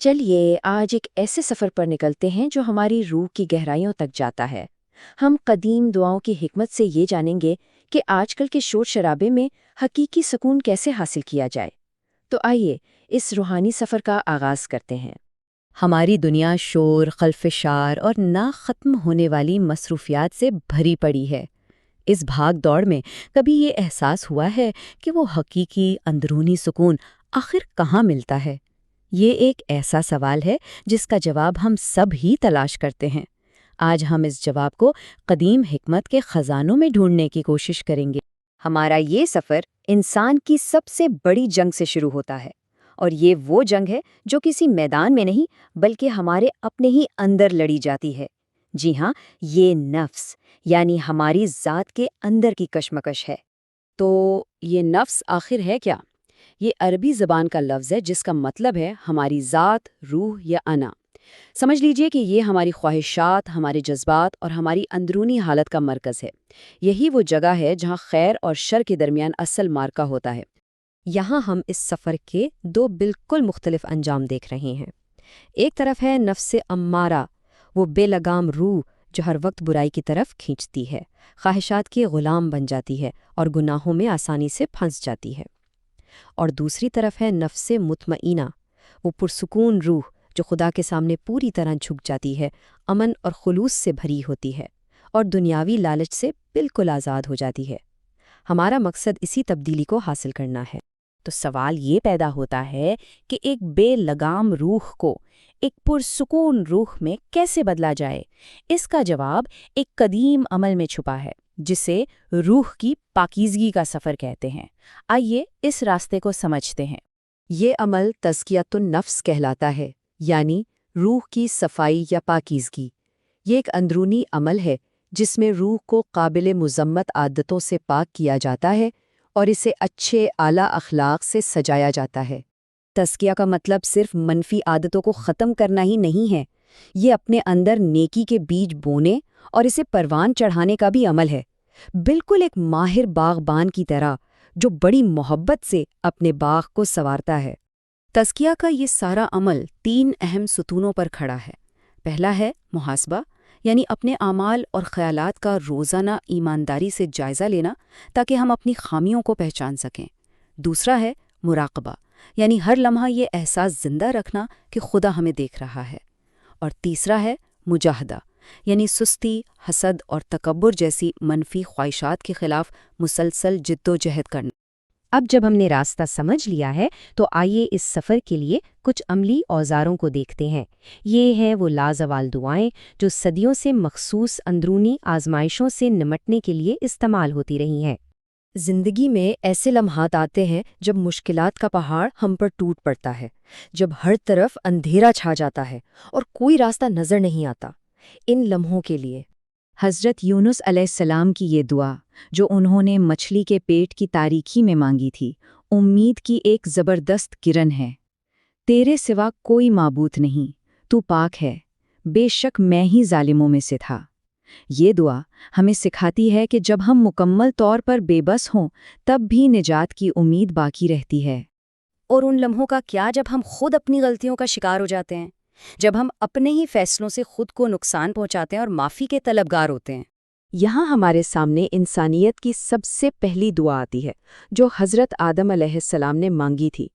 چلیے آج ایک ایسے سفر پر نکلتے ہیں جو ہماری روح کی گہرائیوں تک جاتا ہے۔ ہم قدیم دعاؤں کی حکمت سے یہ جانیں گے کہ آج کل کے شور شرابے میں حقیقی سکون کیسے حاصل کیا جائے۔ تو آئیے اس روحانی سفر کا آغاز کرتے ہیں۔ ہماری دنیا شور، خلفشار اور نہ ختم ہونے والی مصروفیات سے بھری پڑی ہے۔ اس بھاگ دوڑ میں کبھی یہ احساس ہوا ہے کہ وہ حقیقی اندرونی سکون آخر کہاں ملتا ہے؟ یہ ایک ایسا سوال ہے جس کا جواب ہم سب ہی تلاش کرتے ہیں۔ آج ہم اس جواب کو قدیم حکمت کے خزانوں میں ڈھونڈنے کی کوشش کریں گے۔ ہمارا یہ سفر انسان کی سب سے بڑی جنگ سے شروع ہوتا ہے، اور یہ وہ جنگ ہے جو کسی میدان میں نہیں بلکہ ہمارے اپنے ہی اندر لڑی جاتی ہے۔ جی ہاں، یہ نفس یعنی ہماری ذات کے اندر کی کشمکش ہے۔ تو یہ نفس آخر ہے کیا؟ یہ عربی زبان کا لفظ ہے جس کا مطلب ہے ہماری ذات، روح یا انا۔ سمجھ لیجئے کہ یہ ہماری خواہشات، ہمارے جذبات اور ہماری اندرونی حالت کا مرکز ہے۔ یہی وہ جگہ ہے جہاں خیر اور شر کے درمیان اصل مارکا ہوتا ہے۔ یہاں ہم اس سفر کے دو بالکل مختلف انجام دیکھ رہے ہیں۔ ایک طرف ہے نفس امارہ، وہ بے لگام روح جو ہر وقت برائی کی طرف کھینچتی ہے، خواہشات کی غلام بن جاتی ہے اور گناہوں میں آسانی سے پھنس جاتی ہے۔ اور دوسری طرف ہے نفس مطمئنہ، وہ پرسکون روح جو خدا کے سامنے پوری طرح جھک جاتی ہے، امن اور خلوص سے بھری ہوتی ہے اور دنیاوی لالچ سے بالکل آزاد ہو جاتی ہے۔ ہمارا مقصد اسی تبدیلی کو حاصل کرنا ہے۔ تو سوال یہ پیدا ہوتا ہے کہ ایک بے لگام روح کو ایک پرسکون روح میں کیسے بدلا جائے؟ اس کا جواب ایک قدیم عمل میں چھپا ہے جسے روح کی پاکیزگی کا سفر کہتے ہیں۔ آئیے اس راستے کو سمجھتے ہیں۔ یہ عمل تزکیۃ النفس کہلاتا ہے، یعنی روح کی صفائی یا پاکیزگی۔ یہ ایک اندرونی عمل ہے جس میں روح کو قابل مذمت عادتوں سے پاک کیا جاتا ہے اور اسے اچھے اعلیٰ اخلاق سے سجایا جاتا ہے۔ تزکیہ کا مطلب صرف منفی عادتوں کو ختم کرنا ہی نہیں ہے، یہ اپنے اندر نیکی کے بیج بونے اور اسے پروان چڑھانے کا بھی عمل ہے، بالکل ایک ماہر باغبان کی طرح جو بڑی محبت سے اپنے باغ کو سنوارتا ہے۔ تزکیہ کا یہ سارا عمل 3 اہم ستونوں پر کھڑا ہے۔ پہلا ہے محاسبہ، یعنی اپنے اعمال اور خیالات کا روزانہ ایمانداری سے جائزہ لینا تاکہ ہم اپنی خامیوں کو پہچان سکیں۔ دوسرا ہے مراقبہ، یعنی ہر لمحہ یہ احساس زندہ رکھنا کہ خدا ہمیں دیکھ رہا ہے۔ اور تیسرا ہے مجاہدہ، یعنی سستی، حسد اور تکبر جیسی منفی خواہشات کے خلاف مسلسل جد و جہد کرنا۔ اب جب ہم نے راستہ سمجھ لیا ہے تو آئیے اس سفر کے لیے کچھ عملی اوزاروں کو دیکھتے ہیں۔ یہ ہیں وہ لازوال دعائیں جو صدیوں سے مخصوص اندرونی آزمائشوں سے نمٹنے کے لیے استعمال ہوتی رہی ہیں۔ زندگی میں ایسے لمحات آتے ہیں جب مشکلات کا پہاڑ ہم پر ٹوٹ پڑتا ہے، جب ہر طرف اندھیرا چھا جاتا ہے اور کوئی راستہ نظر نہیں آتا۔ ان لمحوں کے لیے حضرت یونس علیہ السلام کی یہ دعا جو انہوں نے مچھلی کے پیٹ کی تاریکی میں مانگی تھی، امید کی ایک زبردست کرن ہے۔ تیرے سوا کوئی معبود نہیں، تو پاک ہے، بے شک میں ہی ظالموں میں سے تھا۔ یہ دعا ہمیں سکھاتی ہے کہ جب ہم مکمل طور پر بے بس ہوں تب بھی نجات کی امید باقی رہتی ہے۔ اور ان لمحوں کا کیا جب ہم خود اپنی غلطیوں کا شکار ہو جاتے ہیں، جب ہم اپنے ہی فیصلوں سے خود کو نقصان پہنچاتے ہیں اور معافی کے طلبگار ہوتے ہیں۔ یہاں ہمارے سامنے انسانیت کی سب سے پہلی دعا آتی ہے جو حضرت آدم علیہ السلام نے مانگی تھی۔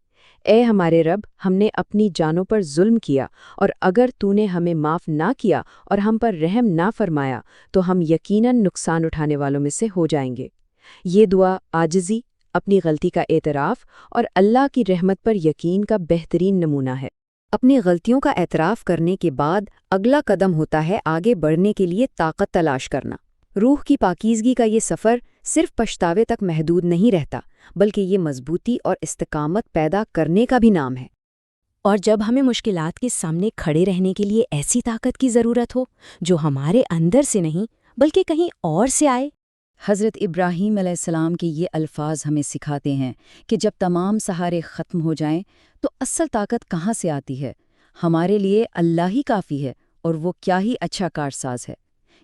اے ہمارے رب، ہم نے اپنی جانوں پر ظلم کیا، اور اگر تو نے ہمیں معاف نہ کیا اور ہم پر رحم نہ فرمایا تو ہم یقیناً نقصان اٹھانے والوں میں سے ہو جائیں گے۔ یہ دعا عاجزی، اپنی غلطی کا اعتراف اور اللہ کی رحمت پر یقین کا بہترین نمونہ ہے۔ اپنی غلطیوں کا اعتراف کرنے کے بعد اگلا قدم ہوتا ہے آگے بڑھنے کے لیے طاقت تلاش کرنا۔ روح کی پاکیزگی کا یہ سفر صرف پچھتاوے تک محدود نہیں رہتا، بلکہ یہ مضبوطی اور استقامت پیدا کرنے کا بھی نام ہے۔ اور جب ہمیں مشکلات کے سامنے کھڑے رہنے کے لیے ایسی طاقت کی ضرورت ہو جو ہمارے اندر سے نہیں بلکہ کہیں اور سے آئے، حضرت ابراہیم علیہ السلام کے یہ الفاظ ہمیں سکھاتے ہیں کہ جب تمام سہارے ختم ہو جائیں تو اصل طاقت کہاں سے آتی ہے؟ ہمارے لیے اللہ ہی کافی ہے، اور وہ کیا ہی اچھا کارساز ہے۔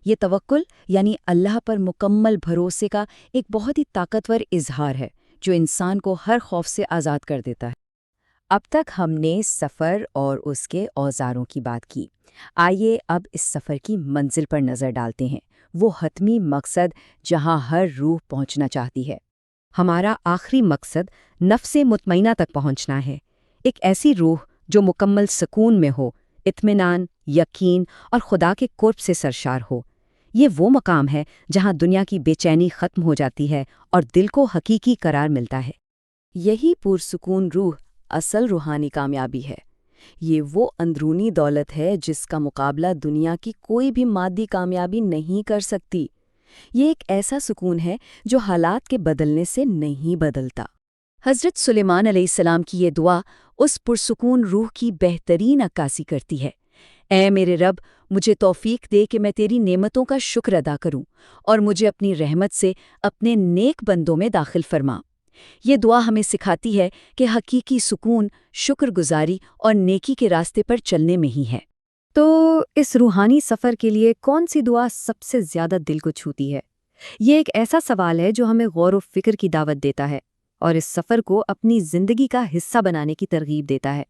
یہ توکل یعنی اللہ پر مکمل بھروسے کا ایک بہت ہی طاقتور اظہار ہے جو انسان کو ہر خوف سے آزاد کر دیتا ہے۔ اب تک ہم نے سفر اور اس کے اوزاروں کی بات کی۔ آئیے اب اس سفر کی منزل پر نظر ڈالتے ہیں، وہ حتمی مقصد جہاں ہر روح پہنچنا چاہتی ہے۔ ہمارا آخری مقصد نفس مطمئنہ تک پہنچنا ہے، ایک ایسی روح جو مکمل سکون میں ہو، اطمینان، یقین اور خدا کے قرب سے سرشار ہو۔ یہ وہ مقام ہے جہاں دنیا کی بے چینی ختم ہو جاتی ہے اور دل کو حقیقی قرار ملتا ہے۔ یہی پرسکون روح اصل روحانی کامیابی ہے۔ یہ وہ اندرونی دولت ہے جس کا مقابلہ دنیا کی کوئی بھی مادی کامیابی نہیں کر سکتی۔ یہ ایک ایسا سکون ہے جو حالات کے بدلنے سے نہیں بدلتا۔ حضرت سلیمان علیہ السلام کی یہ دعا اس پرسکون روح کی بہترین عکاسی کرتی ہے۔ اے میرے رب، مجھے توفیق دے کہ میں تیری نعمتوں کا شکر ادا کروں اور مجھے اپنی رحمت سے اپنے نیک بندوں میں داخل فرما۔ یہ دعا ہمیں سکھاتی ہے کہ حقیقی سکون شکر گزاری اور نیکی کے راستے پر چلنے میں ہی ہے۔ تو اس روحانی سفر کے لیے کون سی دعا سب سے زیادہ دل کو چھوتی ہے؟ یہ ایک ایسا سوال ہے جو ہمیں غور و فکر کی دعوت دیتا ہے اور اس سفر کو اپنی زندگی کا حصہ بنانے کی ترغیب دیتا ہے۔